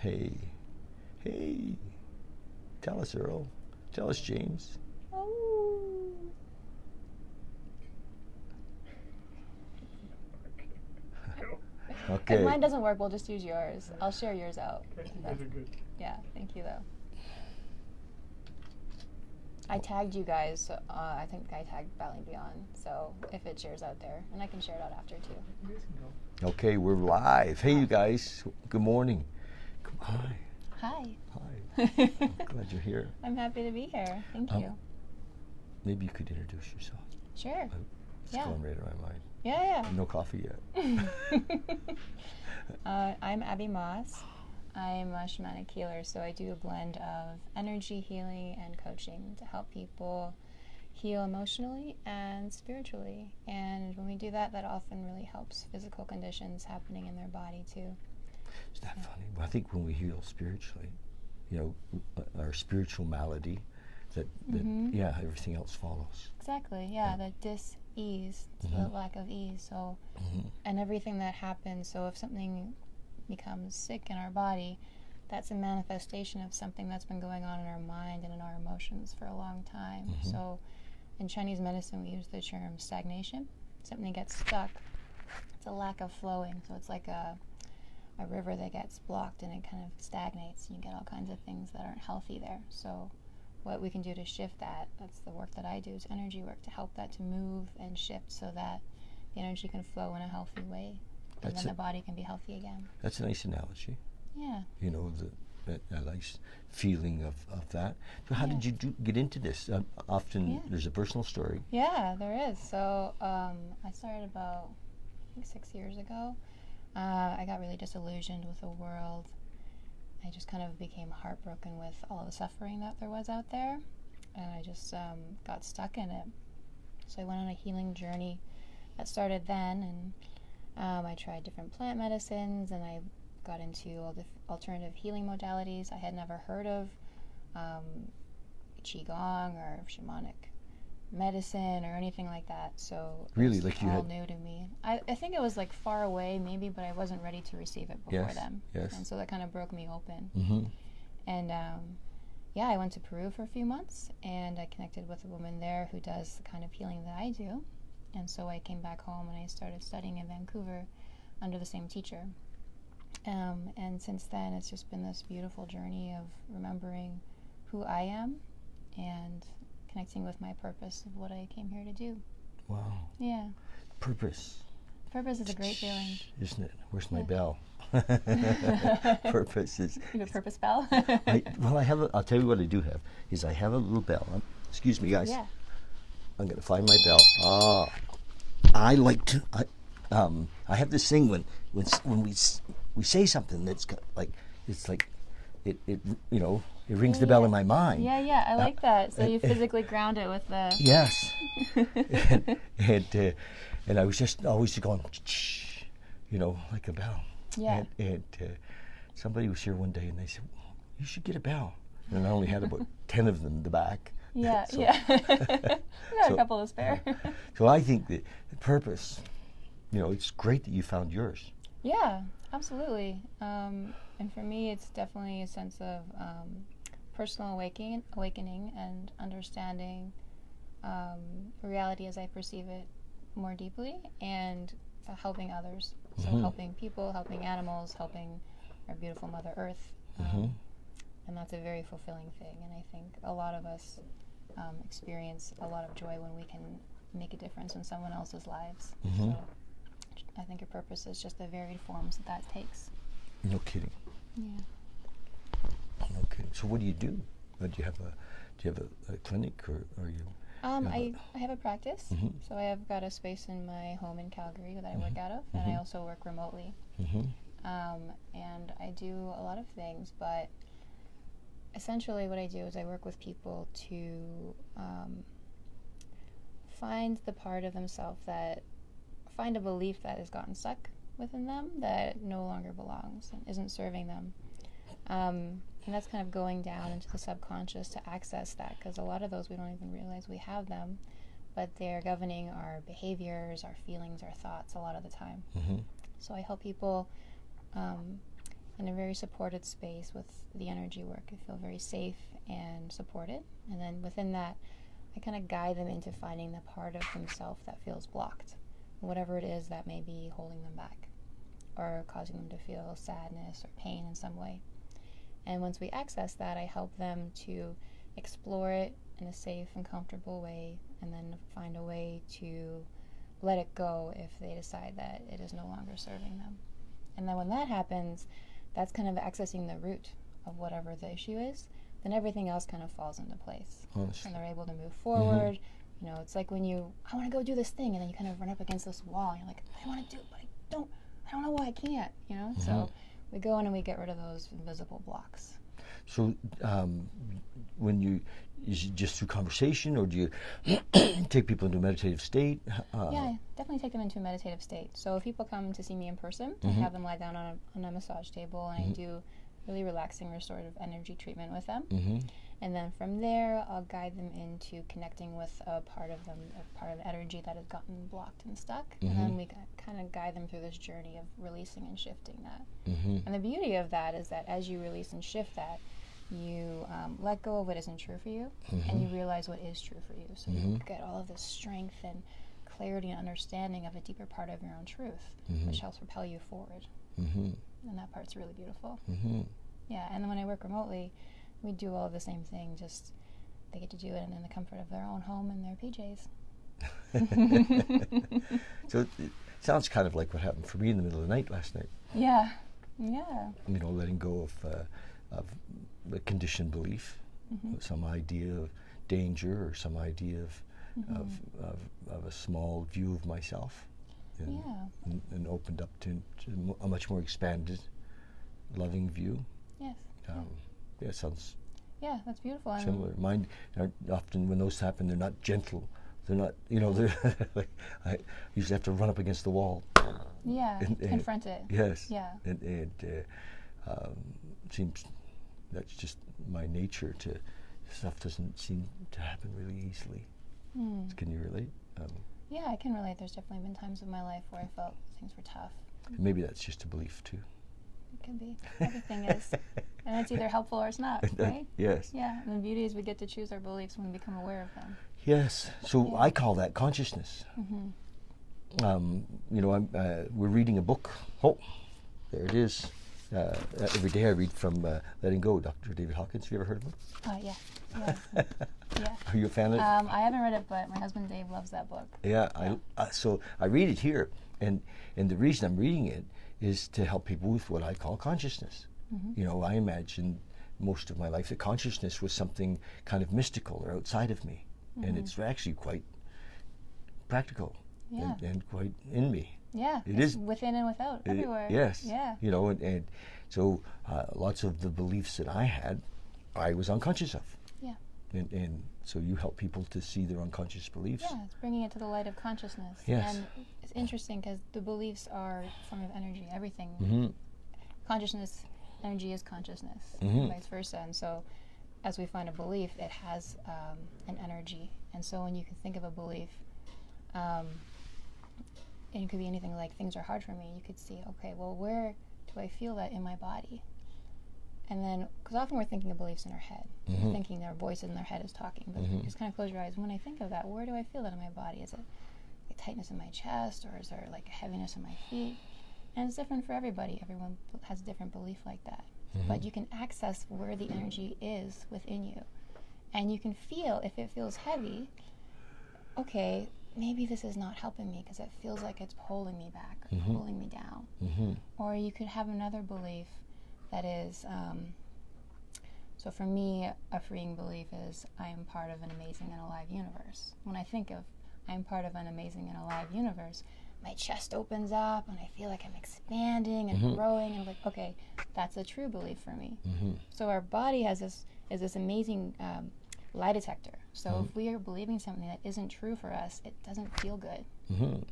Hey. Hey. Tell us, Earl. Tell us, James. Oh. Okay. If mine doesn't work, we'll just use yours. I'll share yours out. Okay, you guys are good. Yeah, thank you though. I tagged you guys. I think I tagged Bali and Beyond. So if it shares out there, and I can share it out after too. You guys can go. Okay, we're live. Hey, you guys. Good morning. Hi. Hi. Hi. I'm glad you're here. I'm happy to be here. Thank you. Maybe you could introduce yourself. Sure. It's Yeah. going right in my mind. Yeah. No coffee yet. I'm Abby Moss. I'm a shamanic healer, so I do a blend of energy healing and coaching to help people heal emotionally and spiritually. And when we do that, that often really helps physical conditions happening in their body too. Isn't that funny? Well, I think when we heal spiritually, our spiritual malady, that yeah, everything else follows. Exactly, yeah, the dis-ease, the lack of ease. So, and everything that happens, so if something becomes sick in our body, that's a manifestation of something that's been going on in our mind and in our emotions for a long time. So in Chinese medicine, we use the term stagnation. Something gets stuck. It's a lack of flowing. So it's like a river that gets blocked and it kind of stagnates, and you get all kinds of things that aren't healthy there. So what we can do to shift that, that's the work that I do, is energy work to help that to move and shift so that the energy can flow in a healthy way. And then the body can be healthy again. That's a nice analogy. Yeah. A nice feeling of that. So how did you get into this? Often there's a personal story. Yeah, there is. So I started about, I think 6 years ago. I got really disillusioned with the world. I just kind of became heartbroken with all the suffering that there was out there. And I just got stuck in it. So I went on a healing journey that started then, and I tried different plant medicines, and I got into all the alternative healing modalities I had never heard of, qigong or shamanic medicine or anything like that. So really, it was like you all had new to me. I think it was like far away maybe, but I wasn't ready to receive it before then. Yes. And so that kind of broke me open. And I went to Peru for a few months, and I connected with a woman there who does the kind of healing that I do. And so I came back home and I started studying in Vancouver under the same teacher. And since then, it's just been this beautiful journey of remembering who I am and connecting with my purpose of what I came here to do. Wow. Yeah. Purpose. Purpose is a great feeling. Isn't it? Where's my bell? Purpose is... You have a purpose bell? I'll tell you what I do have, is I have a little bell. Excuse me, guys. Yeah. I'm going to find my bell. I like to... I have this thing when we say something that's got, like, it's like it rings the bell in my mind. Yeah, I like that. So you physically ground it with the... Yes. and I was just always going, like a bell. Yeah. And somebody was here one day and they said, you should get a bell. And I only had about 10 of them in the back. Yeah. We got a couple of spare. So I think that the purpose, it's great that you found yours. Yeah, absolutely. And for me, it's definitely a sense of personal awakening and understanding reality as I perceive it more deeply, and helping others. So helping people, helping animals, helping our beautiful Mother Earth. And that's a very fulfilling thing. And I think a lot of us experience a lot of joy when we can make a difference in someone else's lives. So I think your purpose is just the varied forms that takes. No kidding. Yeah. No kidding. So what do you do? Do you have a clinic, or are you? I have a practice. So I have got a space in my home in Calgary that I work out of, and I also work remotely. And I do a lot of things, but essentially what I do is I work with people to find the part of themselves find a belief that has gotten stuck within them that no longer belongs and isn't serving them. And that's kind of going down into the subconscious to access that, because a lot of those we don't even realize we have them, but they're governing our behaviors, our feelings, our thoughts a lot of the time. So I help people in a very supported space with the energy work. I feel very safe and supported. And then within that, I kind of guide them into finding the part of themselves that feels blocked, whatever it is that may be holding them back or causing them to feel sadness or pain in some way. And once we access that, I help them to explore it in a safe and comfortable way, and then find a way to let it go if they decide that it is no longer serving them. And then when that happens, that's kind of accessing the root of whatever the issue is. Then everything else kind of falls into place. Honestly. And they're able to move forward. You know, it's like when I want to go do this thing, and then you kind of run up against this wall, and you're like, I want to do it, but I don't know why I can't, you know? So we go in and we get rid of those invisible blocks. So is it just through conversation, or do you take people into a meditative state? Yeah, I definitely take them into a meditative state. So if people come to see me in person, I have them lie down on a massage table, and I do really relaxing restorative energy treatment with them. And then from there, I'll guide them into connecting with a part of them, a part of energy that has gotten blocked and stuck. And then we kind of guide them through this journey of releasing and shifting that. And the beauty of that is that as you release and shift that, you let go of what isn't true for you, and you realize what is true for you. So you get all of this strength and clarity and understanding of a deeper part of your own truth, which helps propel you forward. And that part's really beautiful. Yeah, and then when I work remotely, we do all of the same thing, just they get to do it in the comfort of their own home in their PJs. So it sounds kind of like what happened for me in the middle of the night last night. Yeah. You know, letting go of a conditioned belief, some idea of danger, or some idea of a small view of myself, and opened up to a much more expanded, loving view. Yes. Yeah, it sounds that's beautiful. similar. Mine are often, when those happen, they're not gentle. They're not, you know, they're like, I usually have to run up against the wall. Yeah, confront it. Yes. Yeah. And it seems that's just my nature. Stuff doesn't seem to happen really easily. Can you relate? Yeah, I can relate. There's definitely been times in my life where I felt things were tough. Maybe that's just a belief too. It can be. Everything is. And it's either helpful or it's not, right? Yes. Yeah, and the beauty is we get to choose our beliefs when we become aware of them. Yes. So I call that consciousness. You know, we're reading a book. Oh, there it is. Every day I read from Letting Go, Dr. David Hawkins. Have you ever heard of him? Yeah. Are you a fan of it? I haven't read it, but my husband Dave loves that book. Yeah. So I read it here, and the reason I'm reading it is to help people with what I call consciousness. You know, I imagined most of my life that consciousness was something kind of mystical or outside of me, and it's actually quite practical and quite in me. Yeah, it is within and without, everywhere. Yes. Yeah. You know, and so lots of the beliefs that I had, I was unconscious of. Yeah. And so you help people to see their unconscious beliefs. Yeah, it's bringing it to the light of consciousness. Yes. And it's interesting because the beliefs are a form of energy. Everything. Consciousness, energy is consciousness, vice versa. And so as we find a belief, it has an energy. And so when you can think of a belief, and it could be anything like, things are hard for me, you could see, okay, well, where do I feel that in my body? And then, because often we're thinking of beliefs in our head, we're thinking their voice in their head is talking, but just kind of close your eyes. When I think of that, where do I feel that in my body? Is it a tightness in my chest, or is there like a heaviness in my feet? And it's different for everybody. Everyone has a different belief like that. But you can access where the energy is within you. And you can feel, if it feels heavy, okay, maybe this is not helping me because it feels like it's pulling me back or pulling me down. Or you could have another belief that is, so for me, a freeing belief is I am part of an amazing and alive universe. When I think of I am part of an amazing and alive universe, my chest opens up and I feel like I'm expanding and growing, and I'm like, okay, that's a true belief for me. So our body has this amazing lie detector. So if we are believing something that isn't true for us, it doesn't feel good.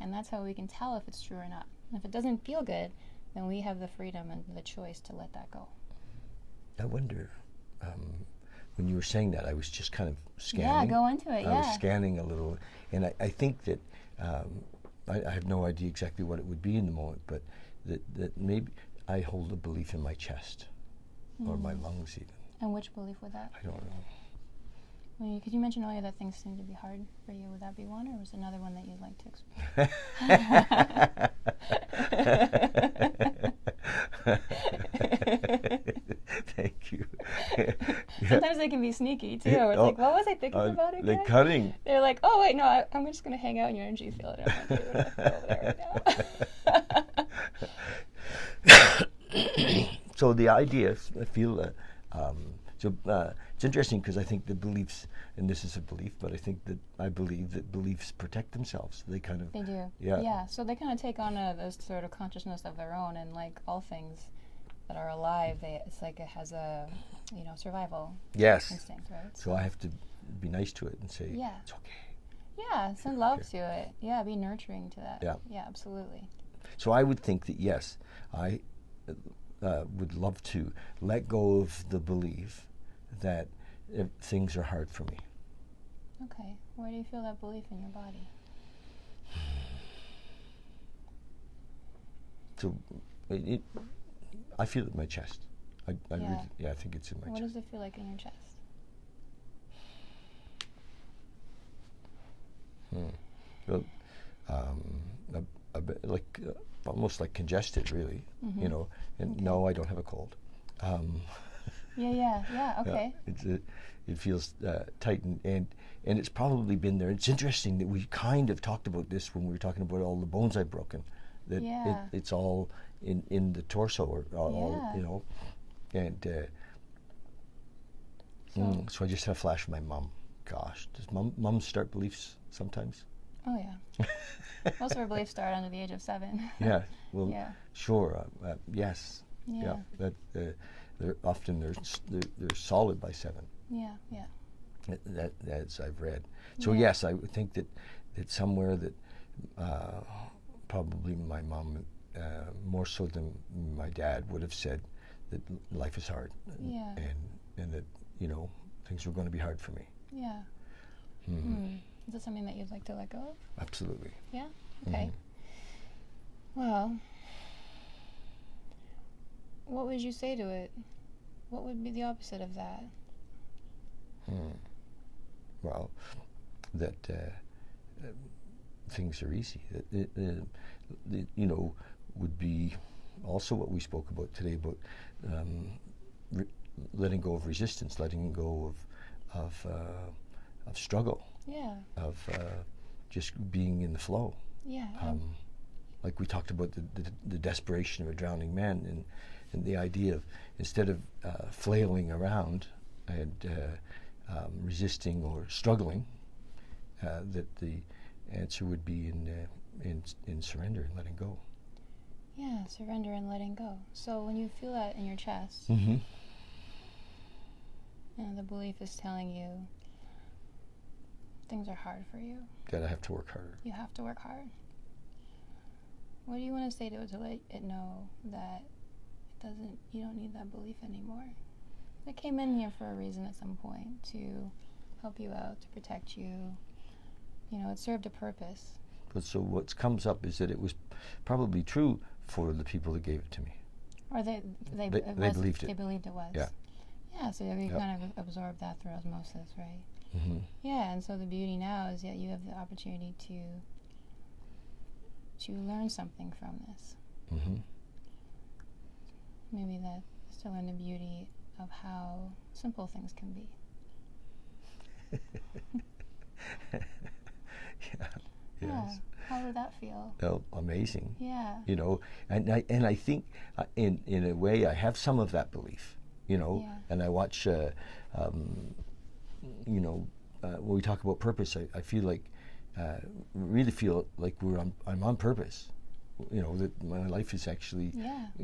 And that's how we can tell if it's true or not. And if it doesn't feel good, then we have the freedom and the choice to let that go. I wonder, when you were saying that, I was just kind of scanning. Yeah, go into it, I was scanning a little, and I think that, I have no idea exactly what it would be in the moment, but that maybe, I hold a belief in my chest or my lungs even. And which belief would that? I don't know. Because you mentioned earlier that things seem to be hard for you. Would that be one, or was another one that you'd like to explore? Thank you. Sometimes they can be sneaky too. It's like, what was I thinking about again? Like cutting. They're like, oh wait, no, I'm just going to hang out in your energy field. And I'm going to do what I feel over there right now. So the idea, I feel, it's interesting because I think the beliefs, and this is a belief, but I believe that beliefs protect themselves. They kind of. They do. Yeah. Yeah. So they kind of take on this sort of consciousness of their own, and like all things that are alive, it's like it has a, survival instinct, right? So I have to be nice to it and say, it's okay. Yeah, send love to it. Yeah, be nurturing to that. Yeah, absolutely. So I would think that, yes, I would love to let go of the belief that things are hard for me. Okay. Where do you feel that belief in your body? So I feel it in my chest. I think it's in my chest. What does it feel like in your chest? Well, a bit like almost like congested, really. And no, I don't have a cold. Okay. It feels tight, and it's probably been there. It's interesting that we kind of talked about this when we were talking about all the bones I've broken. That it's all in the torso, or all, and so I just had a flash of my mum. Gosh, does mums start beliefs sometimes? Oh yeah. Most of our beliefs start under the age of 7. Yeah. Well. Yeah. Sure. Yes. Yeah. That they're often they're solid by 7. Yeah. That's I've read. So yes, I would think that somewhere that probably my mom more so than my dad would have said that life is hard. And that things were going to be hard for me. Yeah. Is that something that you'd like to let go of? Absolutely. Yeah? Okay. Well, what would you say to it? What would be the opposite of that? Well, that things are easy. That would be also what we spoke about today, about letting go of resistance, letting go of struggle. Yeah. Of just being in the flow. Yeah. Like we talked about the desperation of a drowning man, and the idea of, instead of flailing around and resisting or struggling, that the answer would be in surrender and letting go. Yeah, surrender and letting go. So when you feel that in your chest, the belief is telling you things are hard for you. That I have to work harder. You have to work hard. What do you want to say to it to let it know that you don't need that belief anymore? It came in here for a reason at some point, to help you out, to protect you. It served a purpose. But so what comes up is that it was probably true for the people that gave it to me. Or they believed it. They believed it was. Yeah. Yeah, so you kind of absorbed that through osmosis, right? Yeah, and so the beauty now is that you have the opportunity to learn something from this. Maybe that's to learn the beauty of how simple things can be. Yes. How would that feel? Oh, amazing. Yeah. And I think in a way I have some of that belief. And I watch. When we talk about purpose, I feel like, really feel like I'm on purpose. That my life is actually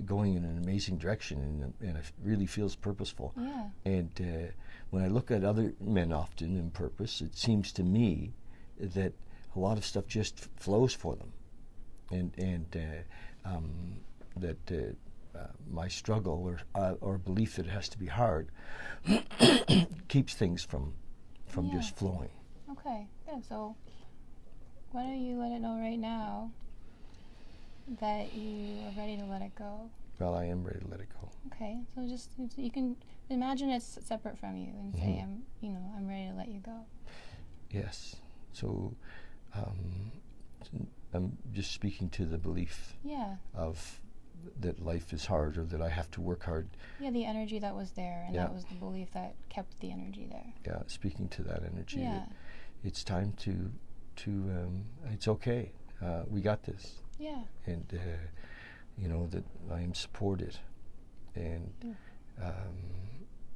going in an amazing direction, and it really feels purposeful. Yeah. And when I look at other men often in purpose, it seems to me that a lot of stuff just flows for them, and that my struggle or belief that it has to be hard keeps things from just flowing. Okay, good. So why don't you let it know right now that you are ready to let it go? Well, I am ready to let it go. Okay, so just you can imagine it's separate from you and say, I'm ready to let you go. Yes. So I'm just speaking to the belief of that life is hard, or that I have to work hard. Yeah, the energy that was there, and that was the belief that kept the energy there. Yeah, speaking to that energy. Yeah. It's time to it's okay. We got this. Yeah. And that I am supported, and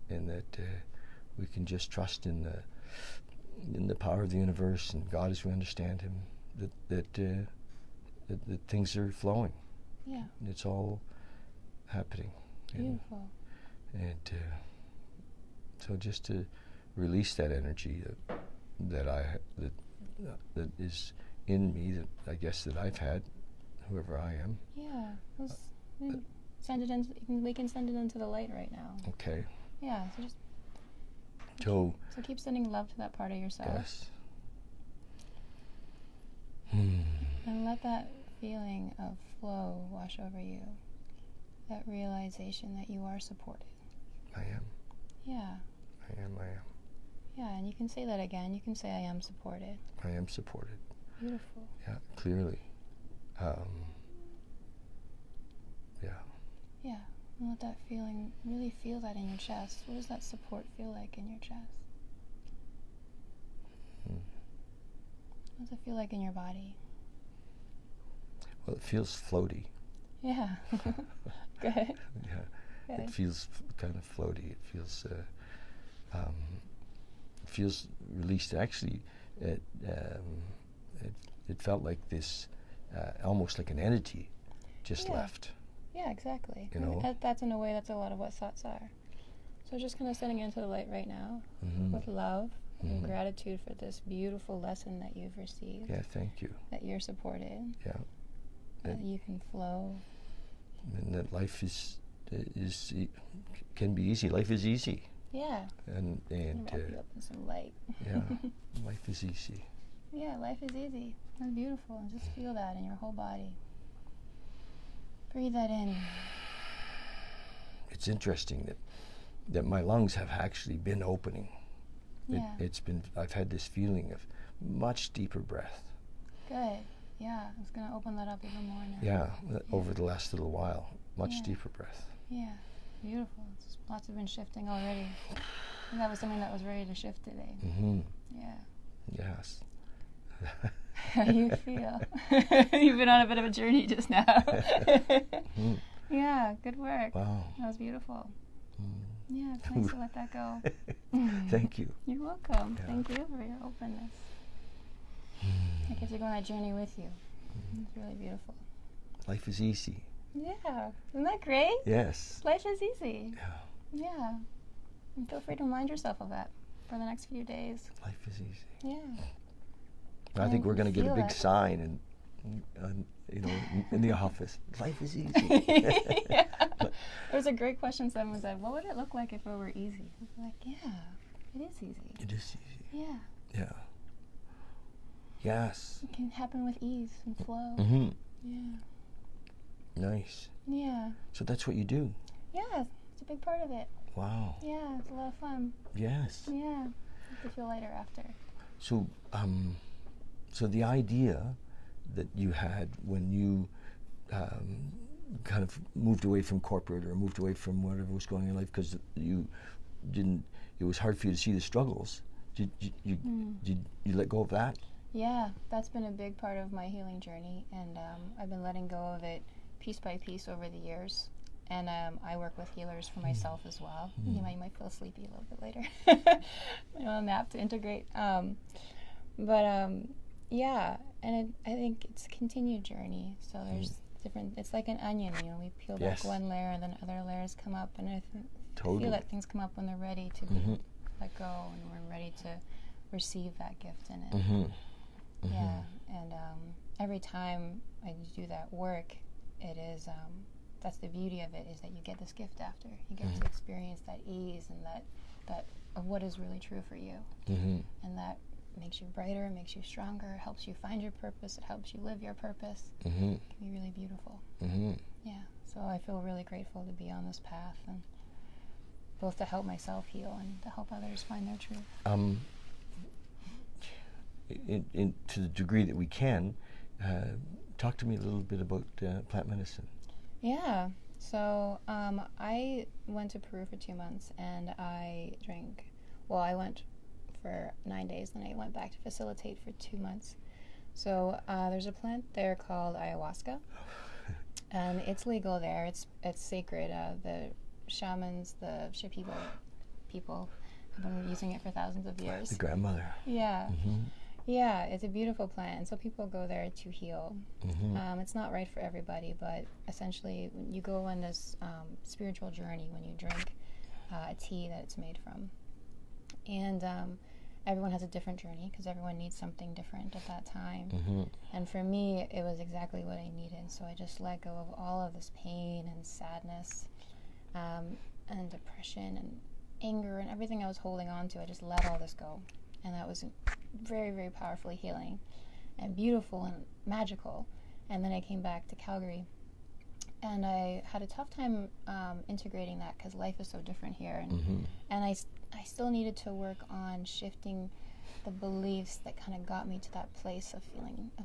and that we can just trust in the power of the universe and God as we understand Him. That things are flowing. Yeah. It's all happening. Beautiful. And so just to release that energy that is in me, that I guess that I've had, whoever I am. Yeah. We can send it into the light right now. Okay. Yeah. So keep sending love to that part of yourself. Yes. And let that feeling of flow wash over you. That realization that you are supported. I am. Yeah. I am. Yeah, and you can say that again. You can say, I am supported. I am supported. Beautiful. Yeah, clearly. Yeah, and let that feeling, really feel that in your chest. What does that support feel like in your chest? What does it feel like in your body? Well, it feels floaty. Yeah. Good. Yeah. Good. It feels kind of floaty. It feels released. Actually, it felt like this, almost like an entity just left. Yeah, exactly. You know? That's in a way, that's a lot of what thoughts are. So just kind of sending it into the light right now with love and gratitude for this beautiful lesson that you've received. Yeah, thank you. That you're supported. Yeah. That you can flow. And that life can be easy. Life is easy. Yeah. And wrap you up in some light. Yeah, life is easy. Yeah, life is easy. That's beautiful. Just feel that in your whole body. Breathe that in. It's interesting that my lungs have actually been opening. Yeah. I've had this feeling of much deeper breath. Good. Yeah, it's going to open that up even more now. Yeah, over the last little while. Much deeper breath. Yeah, beautiful. Lots have been shifting already. And that was something that was ready to shift today. Mm-hmm. Yeah. Yes. How do you feel? You've been on a bit of a journey just now. Yeah, good work. Wow. That was beautiful. Yeah, it's nice to let that go. Thank you. You're welcome. Yeah. Thank you for your openness. I get to go on that journey with you. It's really beautiful. Life is easy. Yeah. Isn't that great? Yes. Life is easy. Yeah. Yeah. And feel free to remind yourself of that for the next few days. Life is easy. Yeah. I think we're going to get a big sign in the office. Life is easy. Yeah. It was a great question. Someone said, what would it look like if it were easy? I was like, yeah, it is easy. It is easy. Yeah. Yeah. Yes. It can happen with ease and flow. Mm-hmm. Yeah. Nice. Yeah. So that's what you do? Yeah, it's a big part of it. Wow. Yeah, it's a lot of fun. Yes. Yeah. You feel lighter after. So, so the idea that you had when you kind of moved away from corporate or moved away from whatever was going on in life because it was hard for you to see the struggles. Did you let go of that? Yeah, that's been a big part of my healing journey, and I've been letting go of it piece by piece over the years. And I work with healers for myself as well. You might feel sleepy a little bit later. A nap to integrate. Yeah, and I think it's a continued journey. So there's different, it's like an onion, we peel back one layer and then other layers come up. And I feel that things come up when they're ready to be let go and we're ready to receive that gift in it. Yeah, and every time I do that work, it is, that's the beauty of it, is that you get this gift after. You get to experience that ease and that of what is really true for you. And that makes you brighter, it makes you stronger, it helps you find your purpose, it helps you live your purpose. It can be really beautiful. Yeah. So I feel really grateful to be on this path, and both to help myself heal and to help others find their truth. To the degree that we can, talk to me a little bit about plant medicine. Yeah. So I went to Peru for 2 months, and I drank. Well, I went for 9 days, then I went back to facilitate for 2 months. So there's a plant there called ayahuasca, and it's legal there. It's sacred. The shamans, the people have been using it for thousands of years. The grandmother. Yeah. Mm-hmm. Yeah, it's a beautiful plant, and so people go there to heal. Mm-hmm. It's not right for everybody, but essentially you go on this spiritual journey when you drink a tea that it's made from. And everyone has a different journey because everyone needs something different at that time. Mm-hmm. And for me, it was exactly what I needed. So I just let go of all of this pain and sadness and depression and anger and everything I was holding on to. I just let all this go. And that was very, very powerfully healing and beautiful and magical. And then I came back to Calgary, and I had a tough time integrating that because life is so different here. And I still needed to work on shifting the beliefs that kind of got me to that place of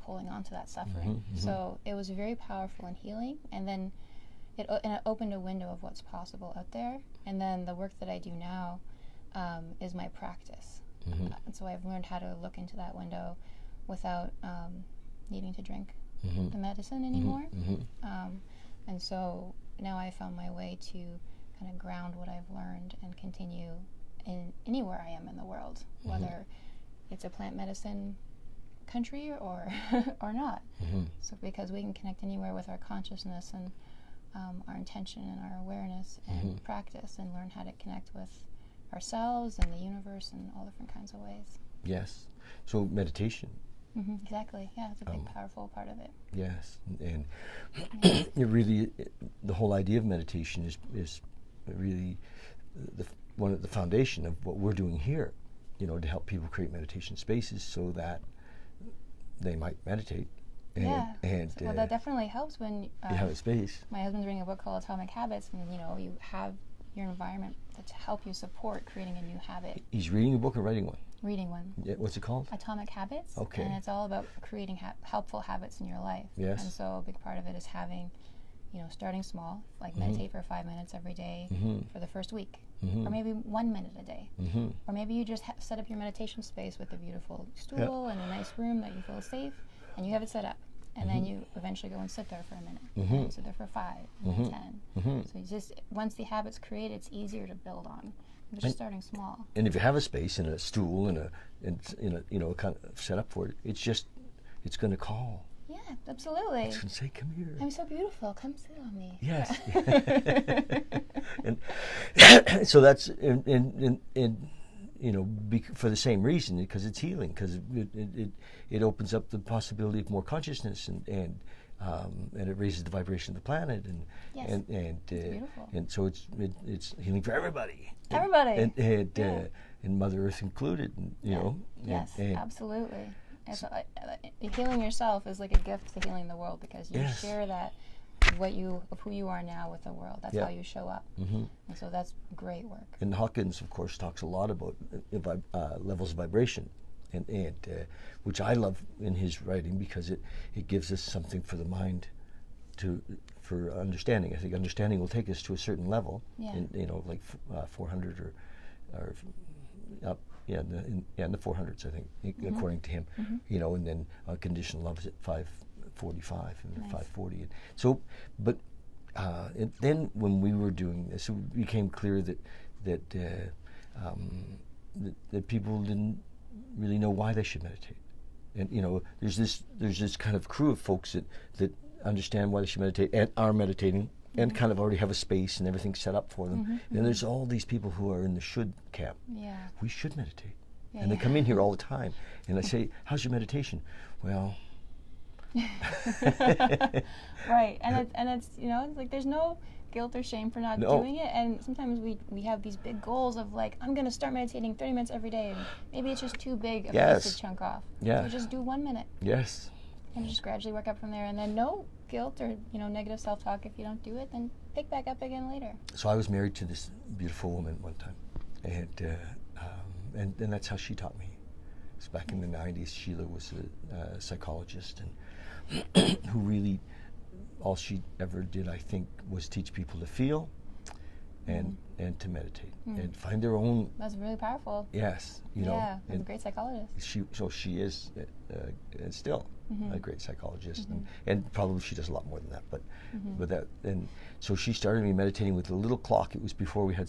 holding on to that suffering. So it was very powerful and healing. And then it opened a window of what's possible out there. And then the work that I do now is my practice. And so I've learned how to look into that window without needing to drink the medicine anymore. And so now I found my way to kind of ground what I've learned and continue in anywhere I am in the world, whether it's a plant medicine country or not. So because we can connect anywhere with our consciousness and our intention and our awareness and practice, and learn how to connect with ourselves and the universe in all different kinds of ways. Yes. So meditation. Exactly. Yeah, it's a big, powerful part of it. Yes, and it really, the whole idea of meditation is really one of the foundation of what we're doing here. To help people create meditation spaces so that they might meditate. And well, that definitely helps when you have a space. My husband's reading a book called Atomic Habits, and you have your environment to help you support creating a new habit. He's reading a book or writing one? Reading one. Yeah, what's it called? Atomic Habits. Okay. And it's all about creating helpful habits in your life. Yes. And so a big part of it is having, starting small, like meditate for 5 minutes every day for the first week, or maybe 1 minute a day, or maybe you just set up your meditation space with a beautiful stool and a nice room that you feel safe, and you have it set up. And then you eventually go and sit there for a minute, and then sit there for 5, and then 10. So you just, once the habit's created, it's easier to build on. You're just starting small. And if you have a space and a stool and a kind of set up for it, it's going to call. Yeah, absolutely. It's going to say, "Come here. I'm so beautiful. Come sit on me." Yes. And so that's for the same reason, because it's healing, because it opens up the possibility of more consciousness, and it raises the vibration of the planet, and so it's healing for everybody. Everybody. And Mother Earth included. Yes, absolutely. Healing yourself is like a gift to healing the world, because you share that of who you are now with the world. That's how you show up. And so that's great work. And Hawkins, of course, talks a lot about levels of vibration, and which I love in his writing, because it gives us something for the mind for understanding. I think understanding will take us to a certain level, like 400 or up. In the 400s, I think, according to him. And then unconditional love is at 545 and 540. And so, but then when we were doing this, it became clear that people didn't really know why they should meditate. And there's this kind of crew of folks that understand why they should meditate and are meditating, and kind of already have a space and everything set up for them. And there's all these people who are in the should camp. Yeah. We should meditate. And they come in here all the time. And I say, "How's your meditation?" Well. Right. And it's it's like there's no guilt or shame for not doing it. And sometimes we have these big goals of like, I'm going to start meditating 30 minutes every day. And maybe it's just too big a piece to chunk off. Yeah. So just do 1 minute. Yes. And just gradually work up from there. And then know guilt or negative self-talk if you don't do it, then pick back up again later. So I was married to this beautiful woman one time, and that's how she taught me. It's back in the 90s. Sheila was a psychologist, and who really, all she ever did, I think, was teach people to feel and to meditate and find their own. That's really powerful. Yes, Yeah, she's a great psychologist. She is still a great psychologist, and probably she does a lot more than that. But so she started me meditating with a little clock. It was before we had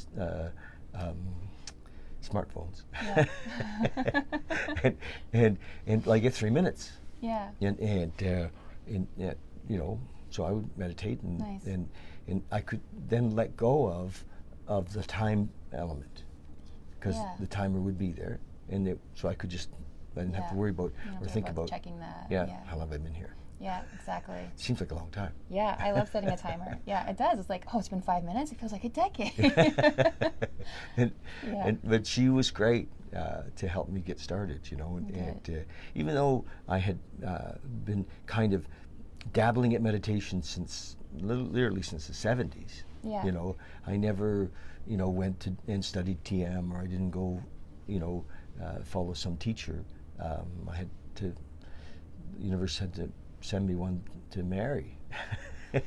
smartphones. Yeah. and like at 3 minutes. Yeah. And so I would meditate Nice. and I could then let go of the time element, because the timer would be there, and so I didn't have to worry about or think about checking that. how long have I been here. Yeah, exactly. Seems like a long time. Yeah, I love setting a timer. Yeah, it does. It's like, it's been 5 minutes. It feels like a decade. But she was great to help me get started, and even though I had been kind of dabbling at meditation literally since the 70s, I never, went and studied TM, or I didn't go, follow some teacher. The universe had to send me one to marry. Well,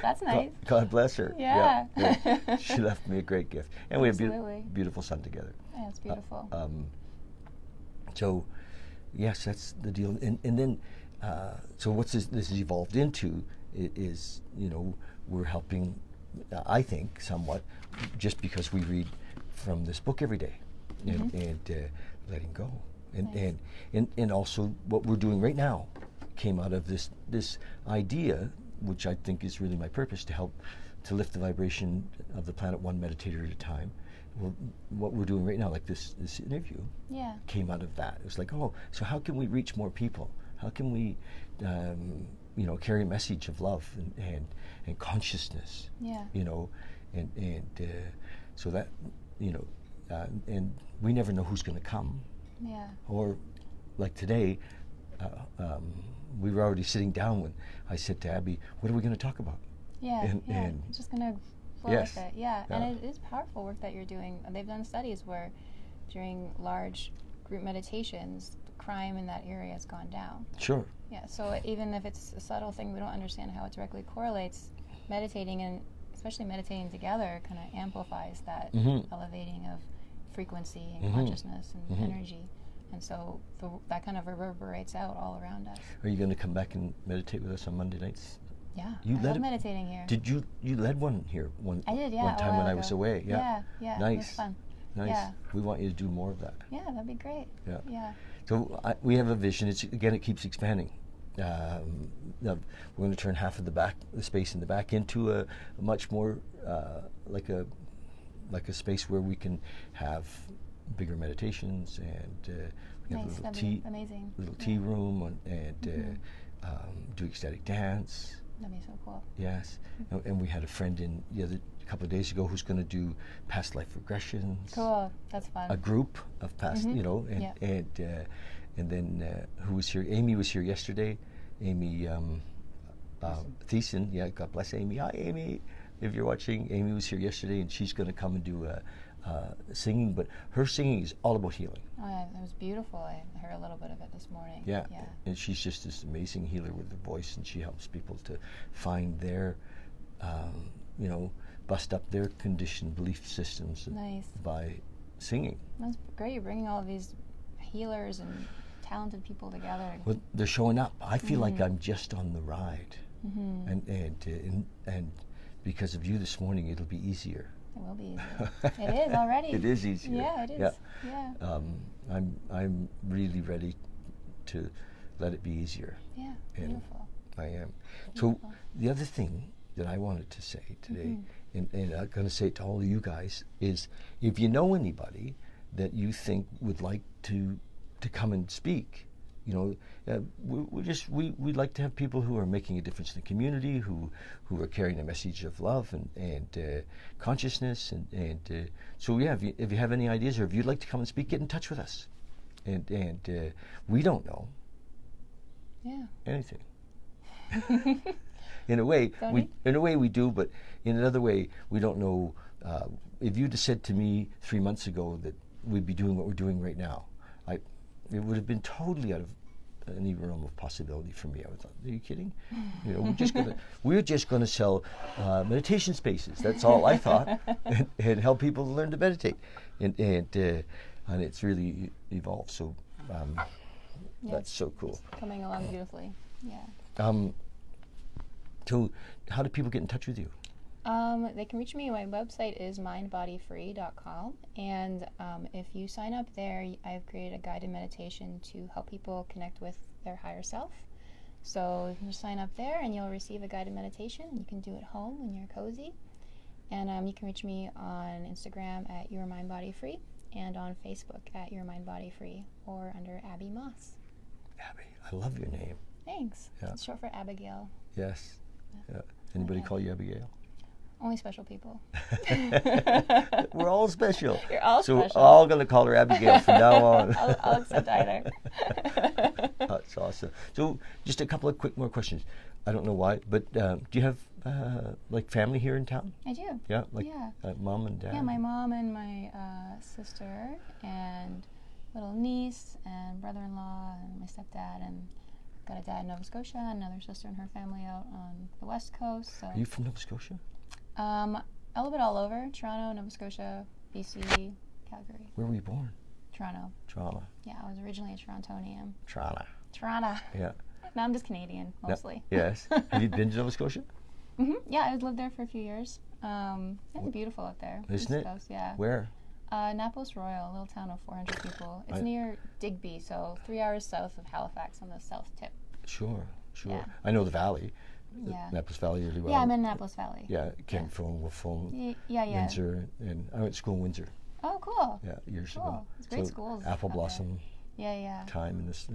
that's nice. God bless her. Yeah. She left me a great gift, and we have Absolutely. a beautiful son together. Yeah, it's beautiful. So, yes, that's the deal. And then, so what this has evolved into is, we're helping, I think, somewhat, just because we read from this book every day, and letting go. Nice. And also what we're doing right now came out of this idea, which I think is really my purpose, to help to lift the vibration of the planet one meditator at a time. What we're doing right now, like this interview, came out of that. It was like, so how can we reach more people? How can we, carry a message of love and consciousness? Yeah. So that, and we never know who's going to come. Yeah. Or, like today, we were already sitting down when I said to Abby, "What are we going to talk about?" Yeah. And just gonna flow yes. with it. Yeah. And it is powerful work that you're doing. They've done studies where during large group meditations, crime in that area has gone down. Sure. Yeah. So even if it's a subtle thing, we don't understand how it directly correlates. Meditating, and especially meditating together, kind of amplifies that elevating of frequency and consciousness and energy. And so that kind of reverberates out all around us. Are you going to come back and meditate with us on Monday nights? Yeah, I love meditating here. Did you led one here I did, yeah, one time when I was away? Yeah. Nice. It was fun. Nice. Yeah. We want you to do more of that. Yeah, that'd be great. Yeah. So we have a vision. It keeps expanding. We're going to turn half of the space in the back into a much more like a space where we can have bigger meditations, and we have Nice, a little tea room, and do ecstatic dance. That'd be so cool. Yes, and we had a friend a couple of days ago who's going to do past life regressions. Cool, that's fun. A group of past, and then who was here? Amy was here yesterday. Amy Thiessen, God bless Amy. Hi, Amy. If you're watching, Amy was here yesterday, and she's going to come and do singing, but her singing is all about healing. Oh, yeah, it was beautiful. I heard a little bit of it this morning. Yeah. And she's just this amazing healer with her voice, and she helps people to find their, bust up their conditioned belief systems by singing. That's great. You're bringing all of these healers and talented people together. Well, they're showing up. I feel like I'm just on the ride, and because of you this morning, it'll be easier. It will be easier. It is already. It is easier. Yeah, it is. Yeah. I'm really ready to let it be easier. Yeah, and beautiful. I am. Beautiful. So the other thing that I wanted to say today, and I'm going to say it to all of you guys, is if you know anybody that you think would like to come and speak, we'd like to have people who are making a difference in the community, who are carrying a message of love and consciousness, and so yeah, if you have any ideas, or if you'd like to come and speak, get in touch with us. And we don't know Yeah. anything. In a way, Tony? we do, but in another way, we don't know. If you'd have said to me 3 months ago that we'd be doing what we're doing right now, it would have been totally out of any realm of possibility for me. I was like, are you kidding? We're just gonna sell meditation spaces. That's all I thought, and help people learn to meditate, and it's really evolved. So that's so cool. It's coming along beautifully. Yeah. So how do people get in touch with you? They can reach me. My website is mindbodyfree.com, and if you sign up there, I've created a guided meditation to help people connect with their higher self. So you can just sign up there, and you'll receive a guided meditation. You can do it home when you're cozy, and you can reach me on Instagram at Your Mind Body Free, and on Facebook at Your Mind Body Free, or under Abby Moss. Abby, I love your name. Thanks. Yeah. It's short for Abigail. Yes. Yeah. Anybody call you Abigail? Only special people. We're all special. You're all so special. So we're all going to call her Abigail from now on. I'll accept either. That's awesome. So just a couple of more questions. I don't know why, but do you have like family here in town? I do. Yeah? Yeah. Mom and dad? Yeah, my mom and my sister and little niece and brother-in-law and my stepdad, and got a dad in Nova Scotia and another sister and her family out on the west coast. So. Are you from Nova Scotia? A little bit all over. Toronto, Nova Scotia, BC, Calgary. Where were you born? Toronto. Toronto. Yeah, I was originally a Torontonian. Toronto. Yeah. Now I'm just Canadian, mostly. Yes. Have you been to Nova Scotia? Yeah, I've lived there for a few years. It's beautiful out there. Isn't it? Coast, yeah. Where? Annapolis Royal, a little town of 400 people. It's near Digby, so 3 hours south of Halifax on the south tip. Sure. Yeah. I know the valley. Yeah. Annapolis Valley really well. Yeah, I'm in Annapolis Valley. Yeah, came from Wolfone, Yeah. Windsor, and I went to school in Windsor. Oh, cool. Yeah, years Cool. ago. It's great schools. Apple blossom. Yeah. Time in this.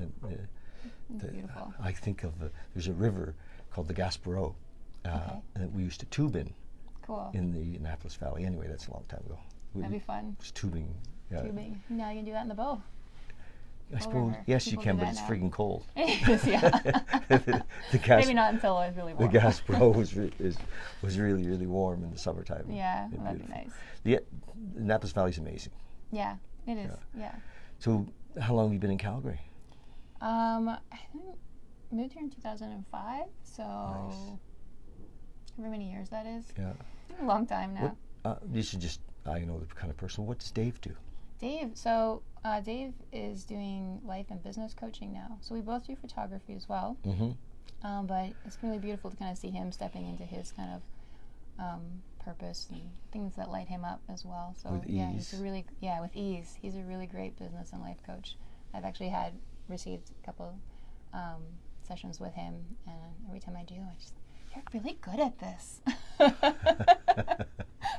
Beautiful. I think of there's a river called the Gaspereau that we used to tube in. Cool. In the Annapolis Valley. Anyway, that's a long time ago. That'd be fun. It was tubing. Yeah. Tubing. Now you can do that in the bow. I suppose, yes, you can, but it's freaking cold. It is, yeah. Maybe not until it's really warm. The Gaspereau was really, really warm in the summertime. Yeah, that'd be nice. The Annapolis Valley is amazing. Yeah, it is. Yeah. So, how long have you been in Calgary? I moved here in 2005, so however many years that is. Yeah. A long time now. You should just, I know the kind of person. What does Dave do? Dave is doing life and business coaching now. So we both do photography as well. Mm-hmm. But it's really beautiful to kind of see him stepping into his kind of purpose and things that light him up as well. So with ease. With ease. He's a really great business and life coach. I've actually received a couple sessions with him, and every time I do, you're really good at this.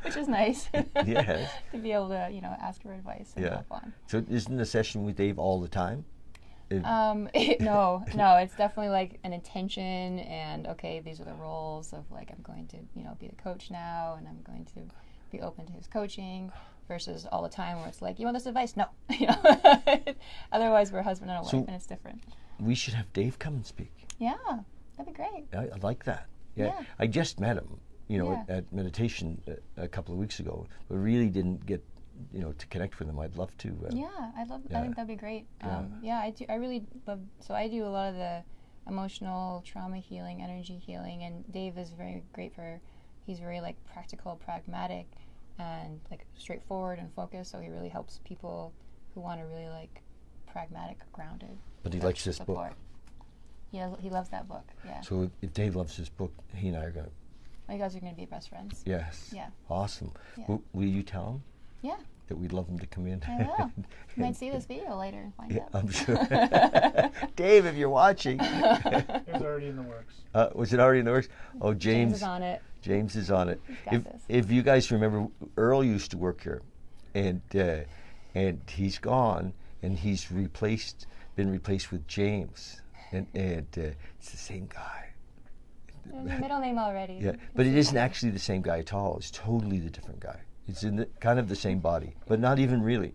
Which is nice. Yes. To be able to, ask for advice and help on. So isn't the session with Dave all the time? No, it's definitely like an intention, and okay, these are the roles of like I'm going to, be the coach now, and I'm going to be open to his coaching, versus all the time where it's like, you want this advice? No. Otherwise we're husband and a wife, and it's different. We should have Dave come and speak. Yeah, that'd be great. I like that. Yeah. I just met him, at meditation a couple of weeks ago, but really didn't get, to connect with him. I'd love to. I think that'd be great. I really love, so I do a lot of the emotional trauma healing, energy healing, and Dave is very great he's very like practical, pragmatic, and like straightforward and focused, so he really helps people who want to really like pragmatic, grounded. But he likes this book. Yeah, he loves that book. Yeah. So if Dave loves this book, he and I are going to. You guys are going to be best friends. Yes. Yeah. Awesome. Yeah. Will you tell him? Yeah. That we'd love him to come in. I will. You might see this video later and find out. I'm sure. Dave, if you're watching. It was already in the works. Was it already in the works? Oh, James is on it. James is on it. He's got this. If you guys remember, Earl used to work here, and he's gone, and he's been replaced with James, and it's the same guy. There's a middle name already. Yeah, but it isn't actually the same guy at all. It's totally the different guy. It's in kind of the same body, but not even really,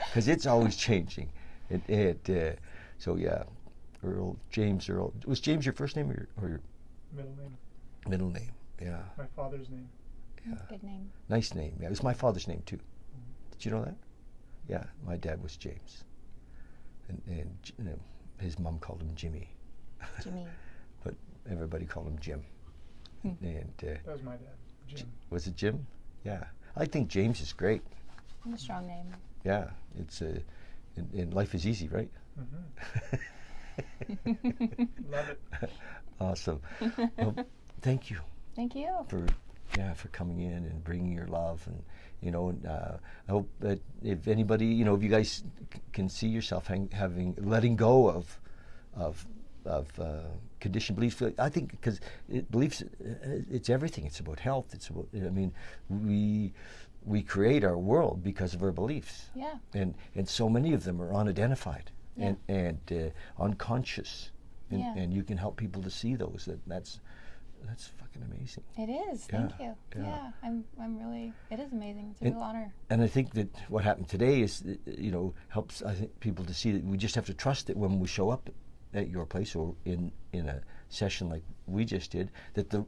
because it's always changing. So yeah, Earl, James Earl. Was James your first name or your Middle name. middle name? Yeah. My father's name. Yeah. Good name. Nice name. Yeah, it was my father's name too. Did you know that? Yeah, my dad was James, and you know, his mom called him Jimmy, Jimmy. but everybody called him Jim. And That was my dad, Jim. was it Jim? Yeah, I think James is great. A strong name. Yeah, it's and life is easy, right? Love it. Awesome. Well, thank you Thank you. for coming in and bringing your love, and you know, I hope that if anybody, you know, if you guys can see yourself letting go of conditioned beliefs. I think because beliefs, it's everything. It's about health. It's about, I mean, we create our world because of our beliefs. Yeah. And so many of them are unidentified Yeah. and unconscious, and, Yeah. and you can help people to see those. That's fucking amazing. It is. Thank Yeah, you. yeah. I'm really. It is amazing. It's a And- real honor. And I think that what happened today is, you know, helps, I think, people to see that we just have to trust that when we show up at your place or in a session like we just did, that the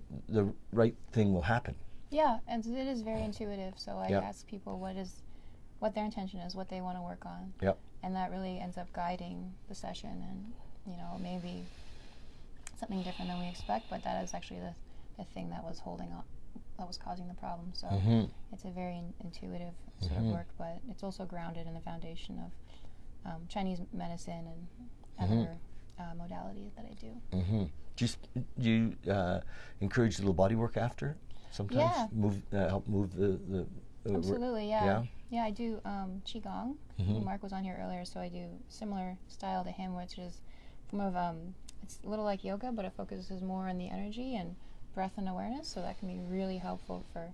right thing will happen. Yeah, and it is very intuitive. So I Yeah. ask people what their intention is, what they want to work on, Yep. and that really ends up guiding the session. And you know, maybe something different than we expect, but that is actually the thing that was holding up, that was causing the problem. So it's a very intuitive sort of work, but it's also grounded in the foundation of Chinese medicine and other modalities that I do. Do you encourage a little body work after? Sometimes Yeah. help move the Absolutely, yeah. Yeah? Yeah, I do Qigong. Mark was on here earlier, so I do similar style to him, which is more of, it's a little like yoga, but it focuses more on the energy and breath and awareness, so that can be really helpful for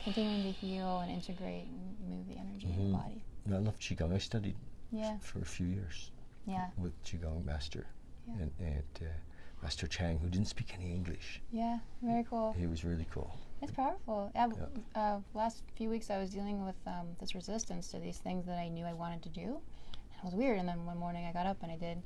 continuing to heal and integrate and move the energy in the body. I love Qigong. I studied Yeah, for a few years yeah, with Qigong master Yeah. and Master Chang, who didn't speak any English. yeah, very cool. He was really cool. It's powerful. Last few weeks I was dealing with this resistance to these things that I knew I wanted to do. And it was weird, and then one morning I got up and I did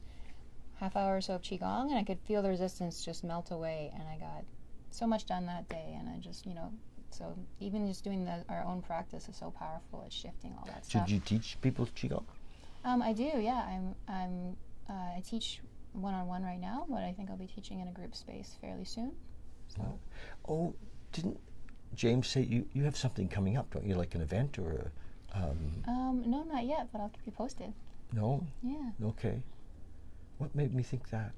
half hour or so of Qigong, and I could feel the resistance just melt away, and I got so much done that day. And I just, you know, so even just doing our own practice is so powerful. It's shifting all that stuff. Should you teach people Qigong? I do, yeah. I teach one-on-one right now, but I think I'll be teaching in a group space fairly soon. So. Oh, didn't James say you have something coming up, don't you? Like an event or a... No, not yet, but I'll keep you posted. No? Yeah. Okay. What made me think that?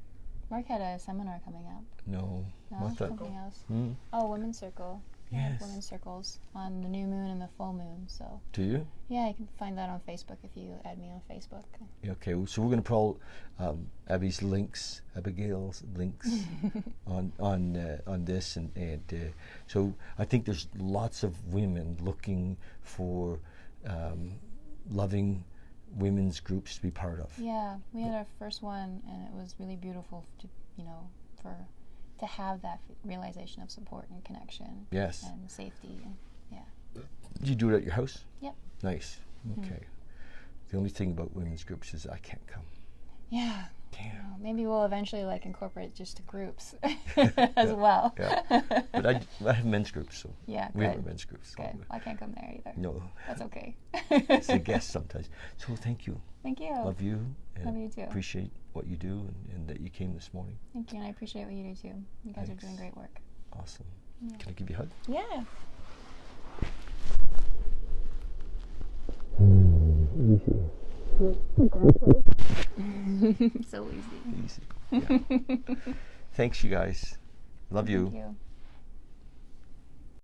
Mark had a seminar coming up. No. No, I thought, something else. Hmm? Oh, Women's Circle. Yeah, Yes. Women's Circles on the new moon and the full moon. So Do you? yeah, you can find that on Facebook if you add me on Facebook. Okay, so we're going to pull Abigail's links on this, and so I think there's lots of women looking for loving women's groups to be part of. Yeah, we had our first one, and it was really beautiful to, you know, to have that realization of support and connection. Yes. And safety. And, yeah. Did you do it at your house? Yep. Nice. Okay. The only thing about women's groups is I can't come. Yeah. Damn. Well, maybe we'll eventually like incorporate just the groups as well. Yeah. But I have men's groups, so Yeah, we have good. a men's group. So Good. I can't come there either. no, That's okay. it's a guest sometimes. So thank you. Thank you. Love you. And Love you too. Appreciate what you do and that you came this morning. Thank you, and I appreciate what you do too. You guys Thanks. are doing great work. Awesome. Yeah. Can I give you a hug? Yeah. Easy. So easy. Easy. Yeah. Thanks, you guys. Love you. Thank you.